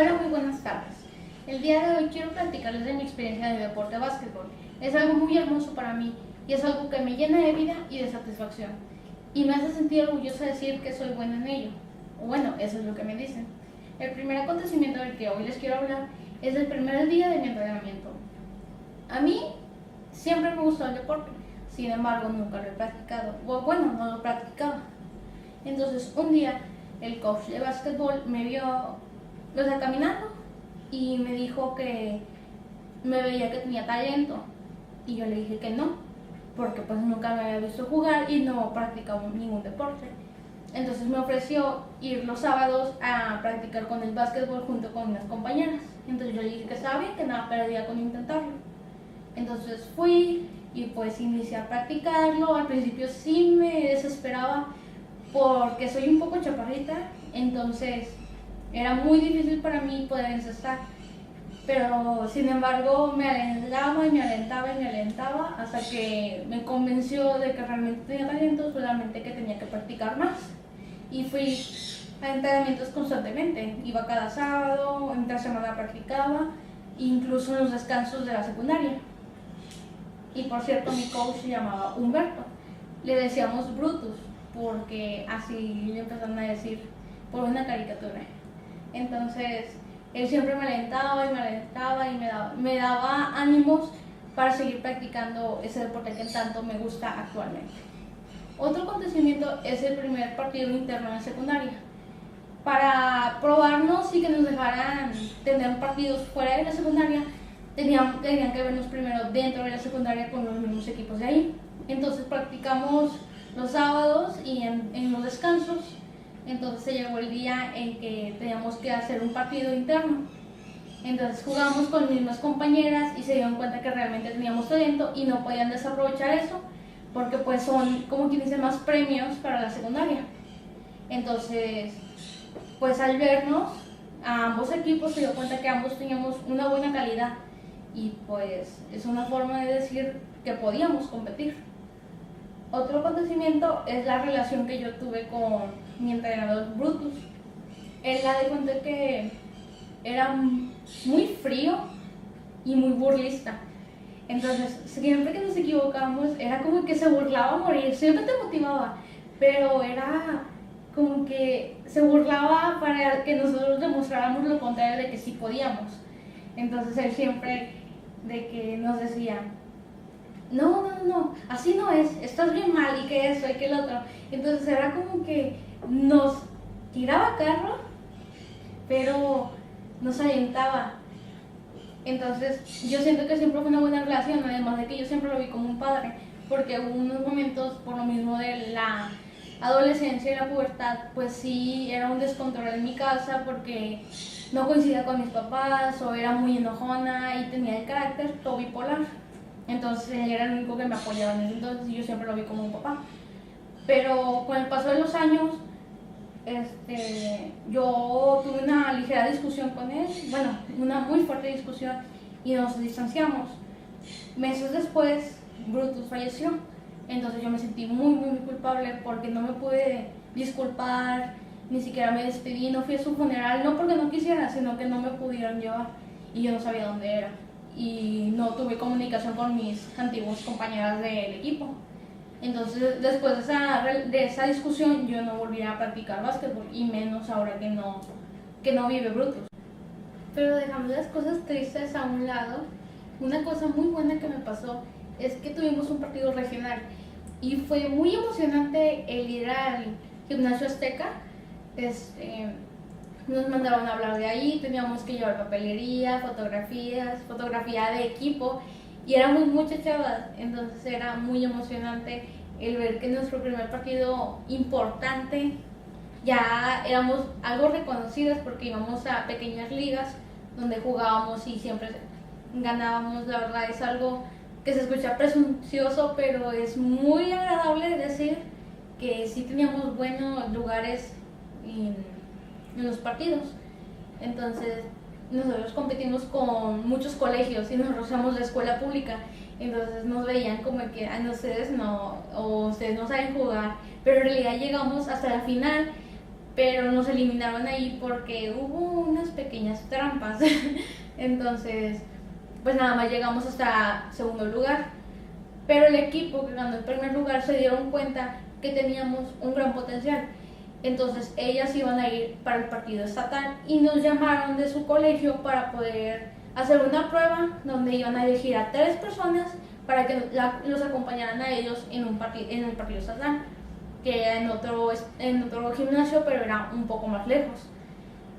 Hola, muy buenas tardes. El día de hoy quiero platicarles de mi experiencia en el deporte de básquetbol. Es algo muy hermoso para mí y es algo que me llena de vida y de satisfacción. Y me hace sentir orgullosa de decir que soy buena en ello. O bueno, eso es lo que me dicen. El primer acontecimiento del que hoy les quiero hablar es el primer día de mi entrenamiento. A mí siempre me gustó el deporte, sin embargo nunca lo he practicado. O bueno, no lo practicaba. Entonces un día el coach de básquetbol me vio caminando y me dijo que me veía que tenía talento y yo le dije que no, porque pues nunca me había visto jugar y no practicaba ningún deporte. Entonces me ofreció ir los sábados a practicar con el básquetbol junto con unas compañeras. Entonces yo le dije que estaba bien, que nada perdía con intentarlo. Entonces fui y pues inicié a practicarlo. Al principio sí me desesperaba porque soy un poco chaparrita, entonces era muy difícil para mí poder encestar, pero sin embargo me alentaba y me alentaba y me alentaba hasta que me convenció de que realmente tenía talento, solamente que tenía que practicar más. Y fui a entrenamientos constantemente, iba cada sábado, entre semana practicaba, incluso en los descansos de la secundaria. Y por cierto, mi coach se llamaba Humberto, le decíamos Brutus, porque así le empezaron a decir por una caricatura. Entonces él siempre me alentaba y me alentaba y me daba ánimos para seguir practicando ese deporte que tanto me gusta actualmente. Otro acontecimiento es el primer partido interno en secundaria. Para probarnos y que nos dejaran tener partidos fuera de la secundaria, tenían que vernos primero dentro de la secundaria con los mismos equipos de ahí. Entonces practicamos los sábados y en los descansos. Entonces se llegó el día en que teníamos que hacer un partido interno. Entonces jugamos con mis mismas compañeras y se dieron cuenta que realmente teníamos talento y no podían desaprovechar eso porque pues son, como quien dice, más premios para la secundaria. Entonces pues al vernos a ambos equipos se dio cuenta que ambos teníamos una buena calidad y pues es una forma de decir que podíamos competir. Otro acontecimiento es la relación que yo tuve con mi entrenador Brutus. Él la de cuenta que era muy frío y muy burlista. Entonces, siempre que nos equivocábamos, era como que se burlaba a morir. Siempre te motivaba, pero era como que se burlaba para que nosotros demostráramos lo contrario de que sí podíamos. Entonces, él siempre de que nos decía: no, así no es, estás bien mal y que eso y que el otro. Entonces era como que nos tiraba carro, pero nos alentaba. Entonces yo siento que siempre fue una buena relación, además de que yo siempre lo vi como un padre, porque hubo unos momentos, por lo mismo de la adolescencia y la pubertad, pues sí era un descontrol en mi casa porque no coincidía con mis papás o era muy enojona y tenía el carácter todo bipolar. Entonces él era el único que me apoyaba en ese entonces y yo siempre lo vi como un papá. Pero con el paso de los años, yo tuve una ligera discusión con él, bueno, una muy fuerte discusión y nos distanciamos. Meses después, Brutus falleció, entonces yo me sentí muy culpable porque no me pude disculpar, ni siquiera me despedí, no fui a su funeral, no porque no quisiera, sino que no me pudieron llevar y yo no sabía dónde era. Y no tuve comunicación con mis antiguos compañeras del equipo. Entonces después de esa discusión yo no volví a practicar básquetbol y menos ahora que no vive Brutus. Pero dejando las cosas tristes a un lado, una cosa muy buena que me pasó es que tuvimos un partido regional y fue muy emocionante el ir al Gimnasio Azteca. Nos mandaron a hablar de ahí, teníamos que llevar papelería, fotografía de equipo y éramos muchas chavas, entonces era muy emocionante el ver que nuestro primer partido importante ya éramos algo reconocidas porque íbamos a pequeñas ligas donde jugábamos y siempre ganábamos. La verdad es algo que se escucha presuncioso, pero es muy agradable decir que sí teníamos buenos lugares en los partidos. Entonces nosotros competimos con muchos colegios y nosotros somos de escuela pública, entonces nos veían como que ustedes no, o ustedes no saben jugar, pero en realidad llegamos hasta la final pero nos eliminaron ahí porque hubo unas pequeñas trampas. Entonces, pues nada más llegamos hasta segundo lugar. Pero el equipo que ganó el primer lugar se dieron cuenta que teníamos un gran potencial. Entonces ellas iban a ir para el partido estatal y nos llamaron de su colegio para poder hacer una prueba donde iban a elegir a 3 personas para que los acompañaran a ellos en el partido estatal, que era en otro gimnasio, pero era un poco más lejos.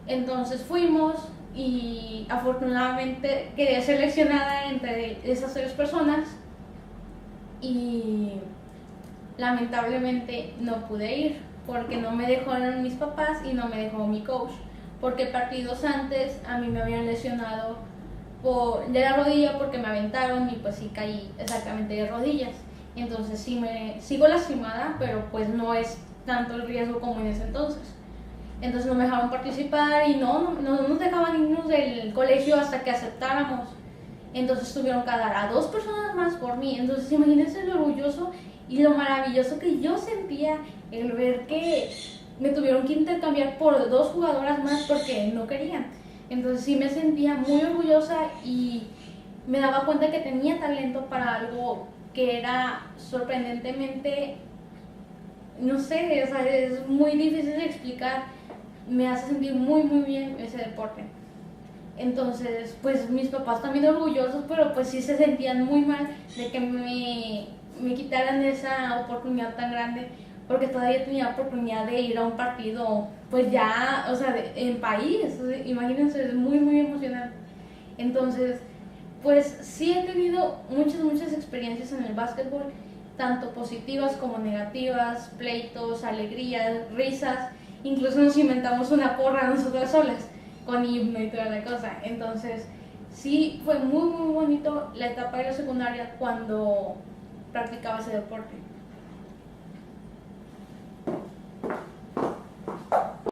Entonces fuimos y afortunadamente quedé seleccionada entre esas 3 personas y lamentablemente no pude ir porque no me dejaron mis papás y no me dejó mi coach, porque partidos antes a mí me habían lesionado de la rodilla porque me aventaron y pues sí caí exactamente de rodillas. Entonces sí me sigo lastimada, pero pues no es tanto el riesgo como en ese entonces. Entonces no me dejaron participar y no nos dejaban irnos del colegio hasta que aceptáramos. Entonces tuvieron que dar a 2 personas más por mí. Entonces imagínense lo orgulloso y lo maravilloso que yo sentía el ver que me tuvieron que intercambiar por 2 jugadoras más porque no querían. Entonces sí me sentía muy orgullosa y me daba cuenta que tenía talento para algo que era sorprendentemente, no sé, o sea, es muy difícil de explicar. Me hace sentir muy muy bien ese deporte. Entonces, pues mis papás también orgullosos, pero pues sí se sentían muy mal de que me quitaran esa oportunidad tan grande, porque todavía tenía oportunidad de ir a un partido, pues ya, o sea, en país, imagínense, es muy muy emocionante. Entonces, pues sí he tenido muchas experiencias en el básquetbol, tanto positivas como negativas, pleitos, alegrías, risas, incluso nos inventamos una porra nosotras solas, con himno y toda la cosa. Entonces, sí fue muy muy bonito la etapa de la secundaria cuando practicaba ese deporte.